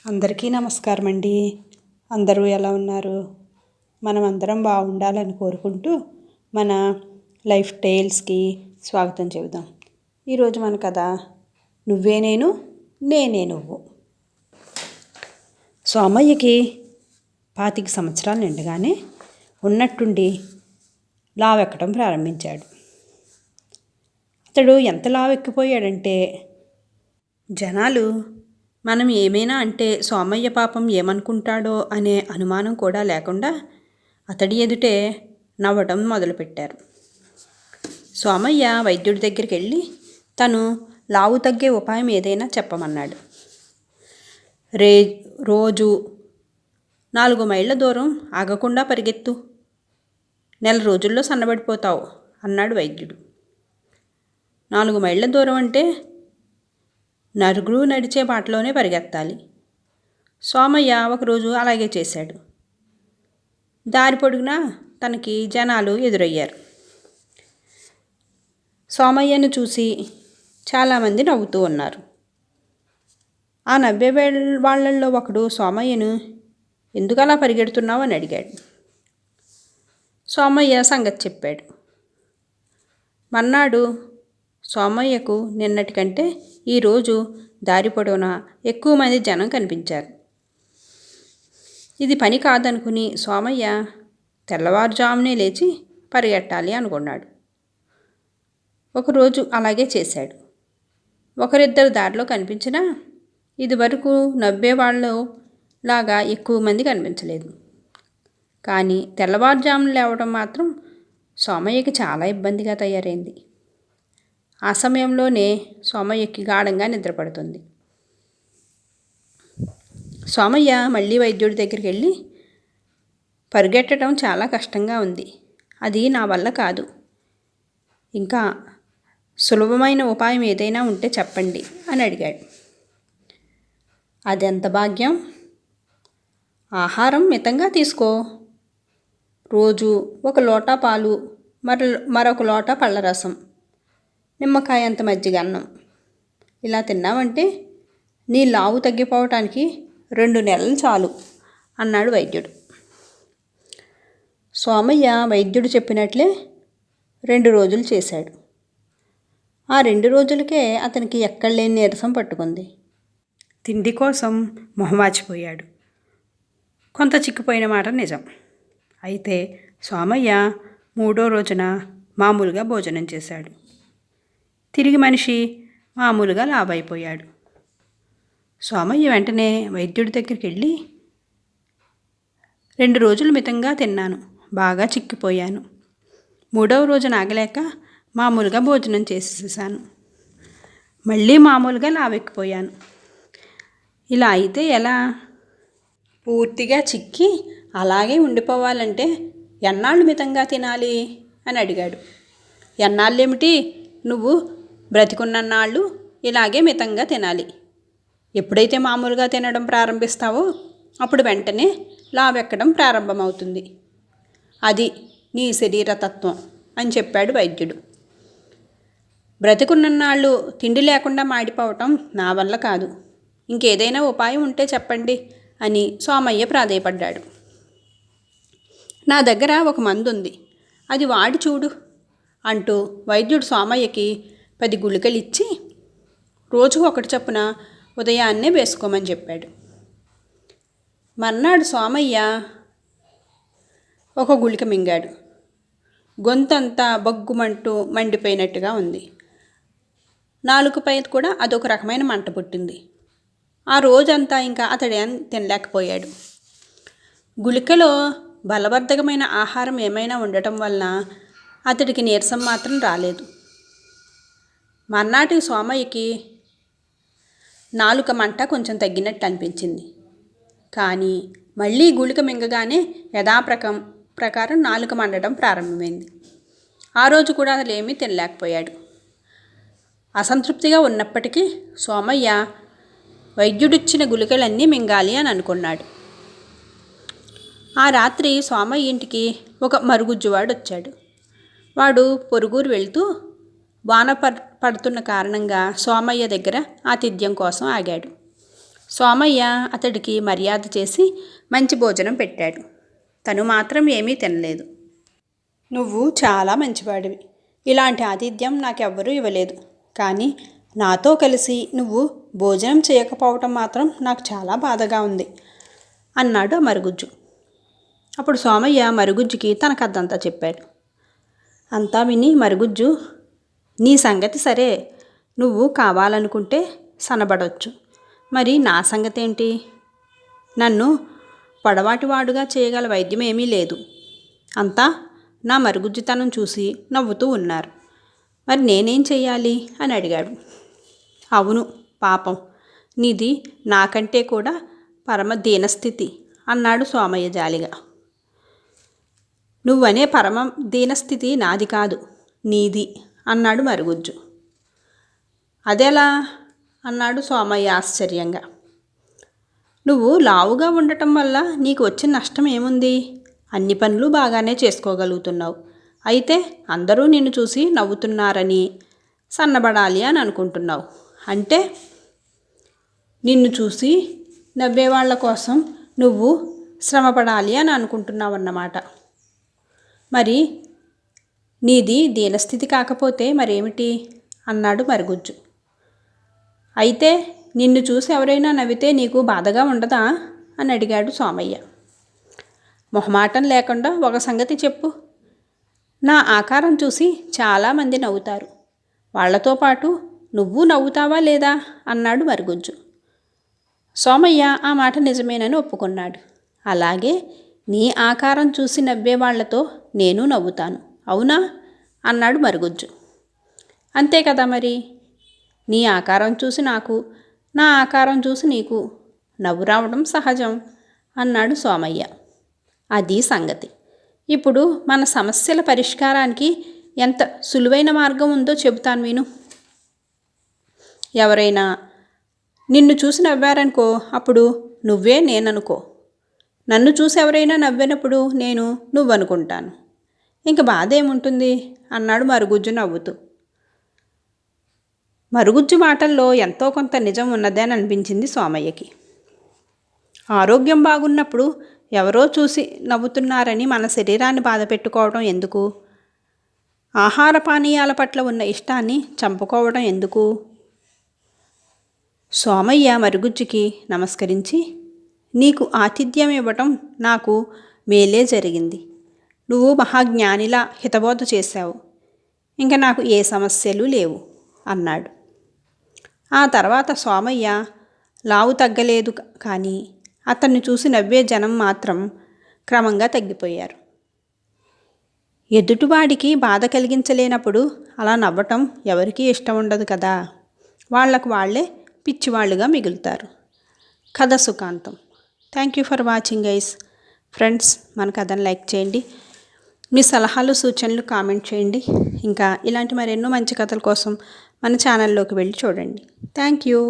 అందరికీ నమస్కారం అండి. అందరూ ఎలా ఉన్నారు? మనం అందరం బాగుండాలని కోరుకుంటూ మన లైఫ్ టేల్స్కి స్వాగతం చెబుదాం. ఈరోజు మన కథ నువ్వే నేను నేనే నువ్వు. సోమయ్యకి 25 సంవత్సరాలు నిండగానే ఉన్నట్టుండి లావెక్కడం ప్రారంభించాడు. అతడు ఎంత లావెక్కిపోయాడంటే జనాలు మనం ఏమైనా అంటే సోమయ్య పాపం ఏమనుకుంటాడో అనే అనుమానం కూడా లేకుండా అతడి ఎదుటే నవ్వడం మొదలుపెట్టారు. సోమయ్య వైద్యుడి దగ్గరికి వెళ్ళి తను లావు తగ్గే ఉపాయం ఏదైనా చెప్పమన్నాడు. రోజు 4 మైళ్ళ దూరం ఆగకుండా పరిగెత్తు, నెల రోజుల్లో సన్నబడిపోతావు అన్నాడు వైద్యుడు. 4 మైళ్ళ దూరం అంటే నలుగురు నడిచే బాటలోనే పరిగెత్తాలి. సోమయ్య ఒకరోజు అలాగే చేశాడు. దారి పొడుగునా తనకి జనాలు ఎదురయ్యారు. సోమయ్యను చూసి చాలామంది నవ్వుతూ ఉన్నారు. ఆ నవ్వే వాళ్ళల్లో ఒకడు సోమయ్యను ఎందుకు అలా పరిగెడుతున్నావు అని అడిగాడు. సోమయ్య సంగతి చెప్పాడు. మర్నాడు సోమయ్యకు నిన్నటి కంటే ఈరోజు దారి పొడవునా ఎక్కువ మంది జనం కనిపించారు. ఇది పని కాదనుకుని సోమయ్య తెల్లవారుజామునే లేచి పరిగెట్టాలి అనుకున్నాడు. ఒకరోజు అలాగే చేశాడు. ఒకరిద్దరు దారిలో కనిపించినా ఇదివరకు నవ్వేవాళ్ళు లాగా ఎక్కువ మంది కనిపించలేదు. కానీ తెల్లవారుజామున లేవడం మాత్రం సోమయ్యకి చాలా ఇబ్బందిగా తయారైంది. ఆ సమయంలోనే సోమయ్యకి గాఢంగా నిద్రపడుతుంది. సోమయ్య మళ్ళీ వైద్యుడి దగ్గరికి వెళ్ళి పరిగెట్టడం చాలా కష్టంగా ఉంది, అది నా వల్ల కాదు, ఇంకా సులభమైన ఉపాయం ఏదైనా ఉంటే చెప్పండి అని అడిగాడు. అదెంత భాగ్యం, ఆహారం మితంగా తీసుకో, రోజు 1 లోటా పాలు, మరొక లోటా పళ్ళ రసం, నిమ్మకాయ అంత మజ్జిగ అన్నం ఇలా తిన్నావంటే నీ లావు తగ్గిపోవటానికి 2 నెలలు చాలు అన్నాడు వైద్యుడు. సోమయ్య వైద్యుడు చెప్పినట్లే 2 రోజులు చేశాడు. ఆ 2 రోజులకే అతనికి ఎక్కడలేని నీరసం పట్టుకుంది. తిండి కోసం మొహమాచిపోయాడు. కొంత చిక్కిపోయిన మాట నిజం. అయితే సోమయ్య 3వ రోజున మామూలుగా భోజనం చేశాడు. తిరిగి మనిషి మామూలుగా లావైపోయాడు. సోమయ్య వెంటనే వైద్యుడి దగ్గరికి వెళ్ళి 2 రోజులు మితంగా తిన్నాను, బాగా చిక్కిపోయాను, 3వ రోజున ఆగలేక మామూలుగా భోజనం చేసేసాను, మళ్ళీ మామూలుగా లావెక్కిపోయాను, ఇలా అయితే ఎలా? పూర్తిగా చిక్కి అలాగే ఉండిపోవాలంటే ఎన్నాళ్ళు మితంగా తినాలి అని అడిగాడు. ఎన్నాళ్ళేమిటి, నువ్వు బ్రతికున్నన్నాళ్ళు ఇలాగే మితంగా తినాలి. ఎప్పుడైతే మామూలుగా తినడం ప్రారంభిస్తావో అప్పుడు వెంటనే లావెక్కడం ప్రారంభమవుతుంది. అది నీ శరీరతత్వం అని చెప్పాడు వైద్యుడు. బ్రతికున్నన్నాళ్ళు తిండి లేకుండా మాడిపోవటం నా వల్ల కాదు, ఇంకేదైనా ఉపాయం ఉంటే చెప్పండి అని సోమయ్య ప్రాధేయపడ్డాడు. నా దగ్గర ఒక మందు ఉంది, అది వాడి చూడు అంటూ వైద్యుడు సోమయ్యకి 10 గుళికలు ఇచ్చి రోజుకు 1 చొప్పున ఉదయాన్నే వేసుకోమని చెప్పాడు. మర్నాడు సోమయ్య ఒక గుళిక మింగాడు. గొంతంతా బగ్గుమంటూ మండిపోయినట్టుగా ఉంది. నాలుకపై కూడా అదొక రకమైన మంట పుట్టింది. ఆ రోజంతా ఇంకా అతడేం తినలేకపోయాడు. గుళికలో బలవర్ధకమైన ఆహారం ఏమైనా ఉండటం వలన అతడికి నీరసం మాత్రం రాలేదు. మర్నాటి సోమయ్యకి నాలుక మంట కొంచెం తగ్గినట్టు అనిపించింది. కానీ మళ్ళీ గుళిక మింగగానే ప్రకారం నాలుక మండడం ప్రారంభమైంది. ఆ రోజు కూడా అతలేమీ తినలేకపోయాడు. అసంతృప్తిగా ఉన్నప్పటికీ సోమయ్య వైద్యుడిచ్చిన గుళికలన్నీ మింగాలి అని అనుకున్నాడు. ఆ రాత్రి సోమయ్య ఇంటికి ఒక మరుగుజ్జువాడు వచ్చాడు. వాడు పొరుగురు వెళ్తూ వాన పడుతున్న కారణంగా సోమయ్య దగ్గర ఆతిథ్యం కోసం ఆగాడు. సోమయ్య అతడికి మర్యాద చేసి మంచి భోజనం పెట్టాడు. తను మాత్రం ఏమీ తినలేదు. నువ్వు చాలా మంచివాడివి. ఇలాంటి ఆతిథ్యం నాకెవ్వరూ ఇవ్వలేదు. కానీ నాతో కలిసి నువ్వు భోజనం చేయకపోవటం మాత్రం నాకు చాలా బాధగా ఉంది అన్నాడు మరుగుజ్జు. అప్పుడు సోమయ్య మరుగుజ్జుకి తన కథంతా చెప్పాడు. అంతా విని మరుగుజ్జు, నీ సంగతి సరే, నువ్వు కావాలనుకుంటే సనబడొచ్చు. మరి నా సంగతి ఏంటి? నన్ను పొడవాటివాడుగా చేయగల వైద్యం ఏమీ లేదు. అంతా నా మరుగుజ్జుతనం చూసి నవ్వుతూ ఉన్నారు. మరి నేనేం చెయ్యాలి అని అడిగాడు. అవును పాపం, నీది నాకంటే కూడా పరమ దీనస్థితి అన్నాడు సోమయ్య జాలిగా. నువ్వనే పరమ దీనస్థితి నాది కాదు, నీది అన్నాడు మరుగుజ్జు. అదెలా అన్నాడు సోమయ్య ఆశ్చర్యంగా. నువ్వు లావుగా ఉండటం వల్ల నీకు వచ్చిన నష్టం ఏముంది? అన్ని పనులు బాగానే చేసుకోగలుగుతున్నావు. అయితే అందరూ నిన్ను చూసి నవ్వుతున్నారని సన్నబడాలి అని అనుకుంటున్నావు. అంటే నిన్ను చూసి నవ్వేవాళ్ల కోసం నువ్వు శ్రమపడాలి అని అనుకుంటున్నావు అన్నమాట. మరి నీది దీనస్థితి కాకపోతే మరేమిటి అన్నాడు మరుగుజ్జు. అయితే నిన్ను చూసి ఎవరైనా నవ్వితే నీకు బాధగా ఉండదా అని అడిగాడు సోమయ్య. మొహమాటం లేకుండా ఒక సంగతి చెప్పు. నా ఆకారం చూసి చాలామంది నవ్వుతారు. వాళ్లతో పాటు నువ్వు నవ్వుతావా లేదా అన్నాడు మరుగుజ్జు. సోమయ్య ఆ మాట నిజమేనని ఒప్పుకున్నాడు. అలాగే నీ ఆకారం చూసి నవ్వే వాళ్లతో నేను నవ్వుతాను, అవునా అన్నాడు మరుగుజ్జు. అంతే కదా మరి, నీ ఆకారం చూసి నాకు, నా ఆకారం చూసి నీకు నవ్వు రావడం సహజం అన్నాడు సోమయ్య. అది సంగతి. ఇప్పుడు మన సమస్యల పరిష్కారానికి ఎంత సులువైన మార్గం ఉందో చెబుతాను విను. ఎవరైనా నిన్ను చూసి నవ్వారనుకో, అప్పుడు నువ్వే నేననుకో. నన్ను చూసి ఎవరైనా నవ్వినప్పుడు నేను నువ్వనుకుంటాను. ఇంక బాధ ఏముంటుంది అన్నాడు మరుగుజ్జు నవ్వుతూ. మరుగుజ్జు మాటల్లో ఎంతో కొంత నిజం ఉన్నదే అని అనిపించింది సోమయ్యకి. ఆరోగ్యం బాగున్నప్పుడు ఎవరో చూసి నవ్వుతున్నారని మన శరీరాన్ని బాధ పెట్టుకోవడం ఎందుకు? ఆహార పానీయాల పట్ల ఉన్న ఇష్టాన్ని చంపుకోవడం ఎందుకు? సోమయ్య మరుగుజ్జుకి నమస్కరించి, నీకు ఆతిథ్యం ఇవ్వటం నాకు మేలే జరిగింది. నువ్వు మహాజ్ఞానిలా హితబోధ చేశావు. ఇంకా నాకు ఏ సమస్యలు లేవు అన్నాడు. ఆ తర్వాత సోమయ్య లావు తగ్గలేదు, కానీ అతన్ని చూసి నవ్వే జనం మాత్రం క్రమంగా తగ్గిపోయారు. ఎదుటివాడికి బాధ కలిగించలేనప్పుడు అలా నవ్వటం ఎవరికీ ఇష్టం ఉండదు కదా. వాళ్లకు వాళ్లే పిచ్చివాళ్లుగా మిగులుతారు. కథ సుఖాంతం. Thank you for watching guys. Friends, మన కథను లైక్ చేయండి. మీ సలహాలు సూచనలు కామెంట్ చేయండి. ఇంకా ఇలాంటి మరెన్నో మంచి కథల కోసం మన ఛానల్లోకి వెళ్ళి చూడండి. Thank you.